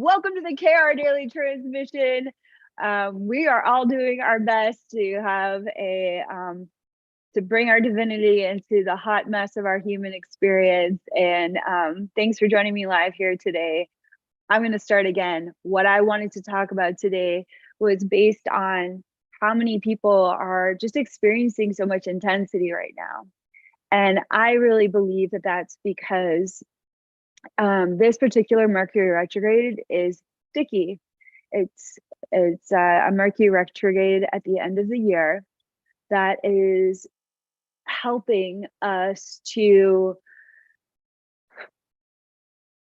Welcome to the KR Daily Transmission. We are all doing our best to have to bring our divinity into the hot mess of our human experience. And thanks for joining me live here today. I'm going to start again. What I wanted to talk about today was based on how many people are just experiencing so much intensity right now. And I really believe that that's because this particular Mercury retrograde is sticky. It's a Mercury retrograde at the end of the year that is helping us to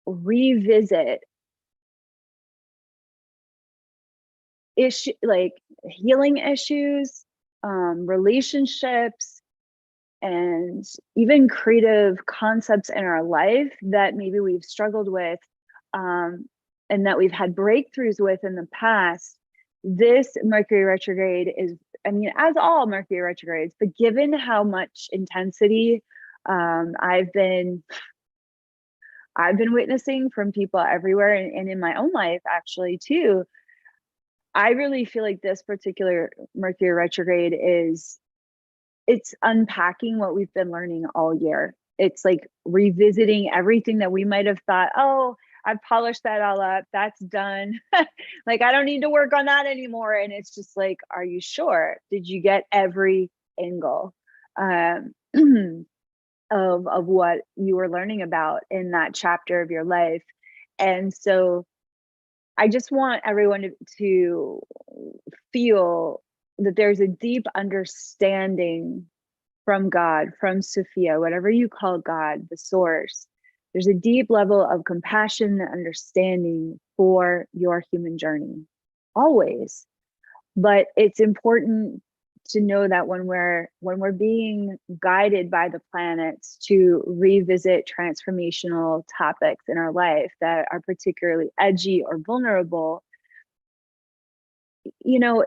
revisit healing issues, relationships, and even creative concepts in our life that maybe we've struggled with and that we've had breakthroughs with in the past. This Mercury retrograde is, I mean, as all Mercury retrogrades, but given how much intensity I've been witnessing from people everywhere and in my own life actually too, I really feel like this particular Mercury retrograde it's unpacking what we've been learning all year. It's like revisiting everything that we might have thought, oh, I've polished that all up. That's done. Like, I don't need to work on that anymore. And it's just like, are you sure? Did you get every angle of what you were learning about in that chapter of your life? And so I just want everyone to feel that there's a deep understanding from God, from Sophia, whatever you call God, the source. There's a deep level of compassion and understanding for your human journey, always. But it's important to know that when we're being guided by the planets to revisit transformational topics in our life that are particularly edgy or vulnerable, you know,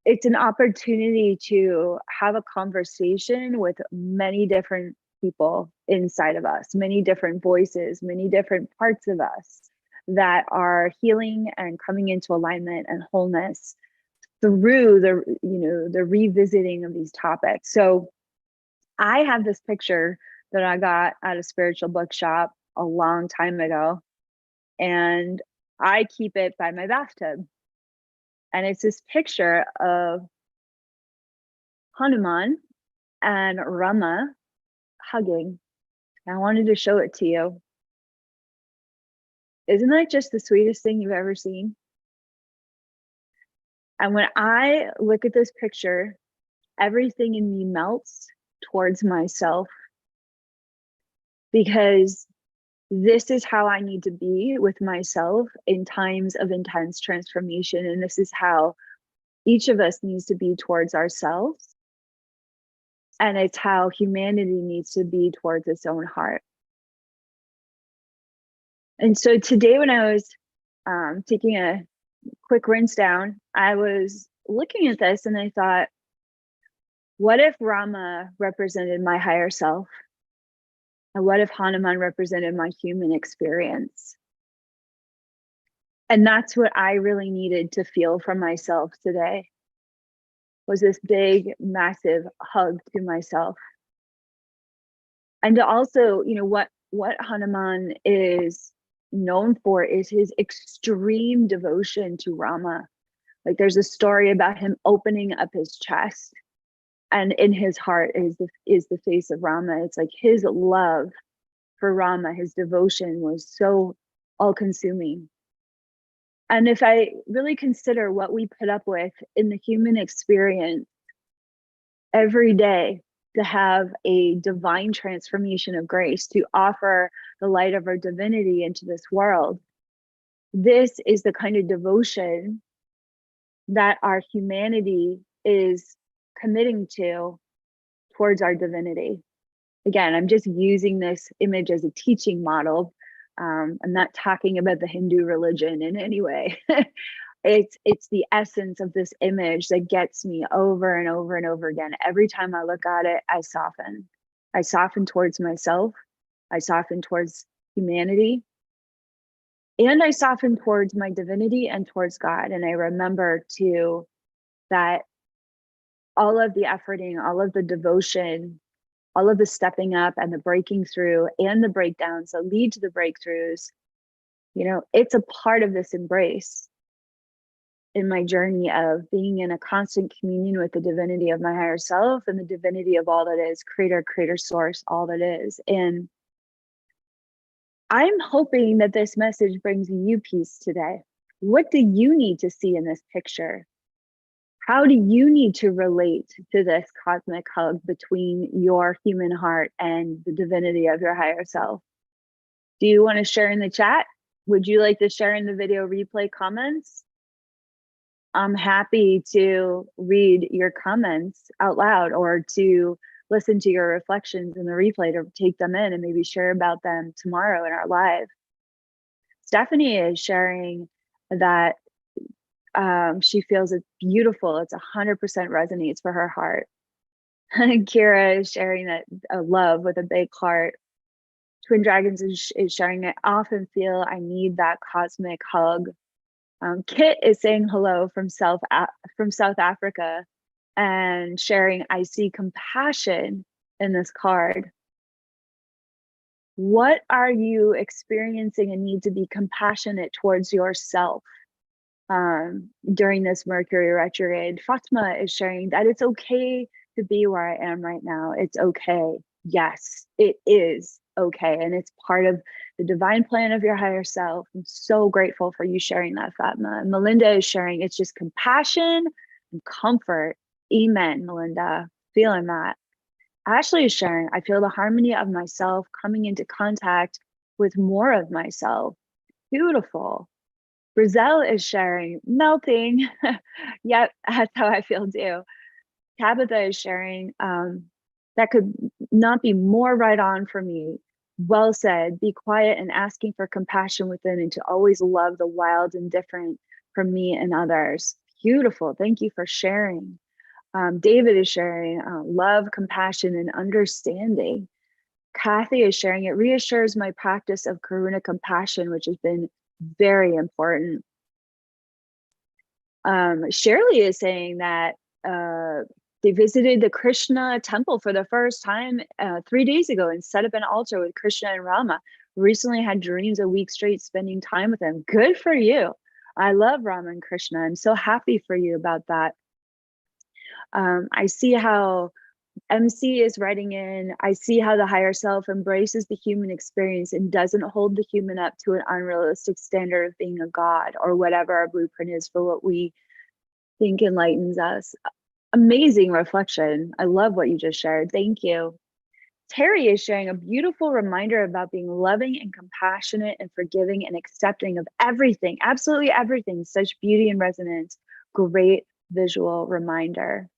it's an opportunity to have a conversation with many different people inside of us, many different voices, many different parts of us that are healing and coming into alignment and wholeness through the revisiting of these topics. So I have this picture that I got at a spiritual bookshop a long time ago, and I keep it by my bathtub. And it's this picture of Hanuman and Rama hugging. I wanted to show it to you. Isn't that just the sweetest thing you've ever seen? And when I look at this picture, everything in me melts towards myself, because this is how I need to be with myself in times of intense transformation. And this is how each of us needs to be towards ourselves. And it's how humanity needs to be towards its own heart. And so today, when I was taking a quick rinse down, I was looking at this and I thought, what if Rama represented my higher self? And what if Hanuman represented my human experience? And that's what I really needed to feel from myself today, was this big, massive hug to myself. And to also, what Hanuman is known for is his extreme devotion to Rama. Like, there's a story about him opening up his chest, and in his heart is the face of Rama. It's like his love for Rama, his devotion was so all-consuming. And if I really consider what we put up with in the human experience every day, to have a divine transformation of grace, to offer the light of our divinity into this world, this is the kind of devotion that our humanity is committing to towards our divinity. Again, I'm just using this image as a teaching model. I'm not talking about the Hindu religion in any way. It's the essence of this image that gets me over and over and over again. Every time I look at it, I soften. I soften towards myself. I soften towards humanity. And I soften towards my divinity and towards God. And I remember too that all of the efforting, all of the devotion, all of the stepping up and the breaking through and the breakdowns that lead to the breakthroughs, you know, it's a part of this embrace in my journey of being in a constant communion with the divinity of my higher self and the divinity of all that is, creator, source, all that is. And I'm hoping that this message brings you peace today. What do you need to see in this picture? How do you need to relate to this cosmic hug between your human heart and the divinity of your higher self? Do you want to share in the chat? Would you like to share in the video replay comments? I'm happy to read your comments out loud or to listen to your reflections in the replay, to take them in and maybe share about them tomorrow in our live. Stephanie is sharing that she feels it's beautiful. It's 100% resonates for her heart. Kira is sharing that love with a big heart. Twin Dragons is sharing, I often feel I need that cosmic hug. Kit is saying hello from South Africa and sharing, I see compassion in this card. What are you experiencing and need to be compassionate towards yourself during this Mercury retrograde? Fatma is sharing that it's okay to be where I am right now. It's okay. Yes, it is okay. And it's part of the divine plan of your higher self. I'm so grateful for you sharing that, Fatma. And Melinda is sharing it's just compassion and comfort. Amen, Melinda. Feeling that. Ashley is sharing, I feel the harmony of myself coming into contact with more of myself. Beautiful. Brazil is sharing, melting. Yep, that's how I feel too. Tabitha is sharing, that could not be more right on for me. Well said. Be quiet and asking for compassion within and to always love the wild and different from me and others. Beautiful. Thank you for sharing. David is sharing love, compassion, and understanding. Kathy is sharing, it reassures my practice of karuna compassion, which has been very important. Shirley is saying that they visited the Krishna temple for the first time 3 days ago and set up an altar with Krishna and Rama. Recently had dreams a week straight spending time with them. Good for you. I love Rama and Krishna. I'm so happy for you about that. I see how MC is writing in, I see how the higher self embraces the human experience and doesn't hold the human up to an unrealistic standard of being a god or whatever our blueprint is for what we think enlightens us. Amazing reflection. I love what you just shared. Thank you. Terry is sharing a beautiful reminder about being loving and compassionate and forgiving and accepting of everything, absolutely everything. Such beauty and resonance. Great visual reminder.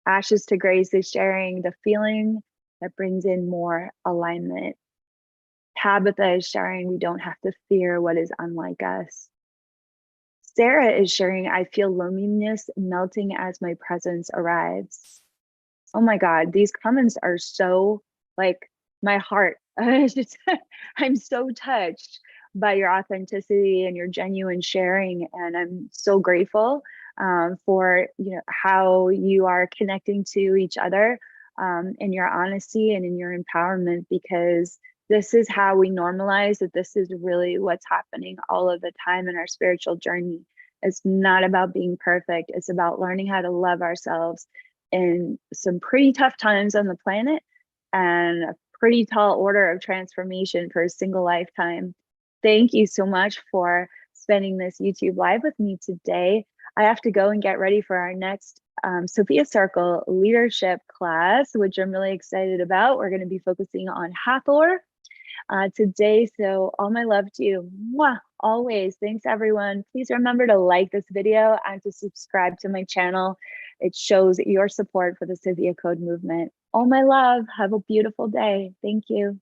Ashes to Grace is sharing the feeling that brings in more alignment. Tabitha is sharing we don't have to fear what is unlike us. Sarah is sharing I feel loneliness melting as my presence arrives. Oh my God, these comments are so like my heart. I'm so touched by your authenticity and your genuine sharing, and I'm so grateful for how you are connecting to each other in your honesty and in your empowerment, because this is how we normalize that this is really what's happening all of the time in our spiritual journey. It's not about being perfect. It's about learning how to love ourselves in some pretty tough times on the planet and a pretty tall order of transformation for a single lifetime. Thank you so much for spending this YouTube live with me today. I have to go and get ready for our next Sophia Circle leadership class, which I'm really excited about. We're going to be focusing on Hathor today. So all my love to you. Mwah, always. Thanks, everyone. Please remember to like this video and to subscribe to my channel. It shows your support for the Sophia Code movement. All my love. Have a beautiful day. Thank you.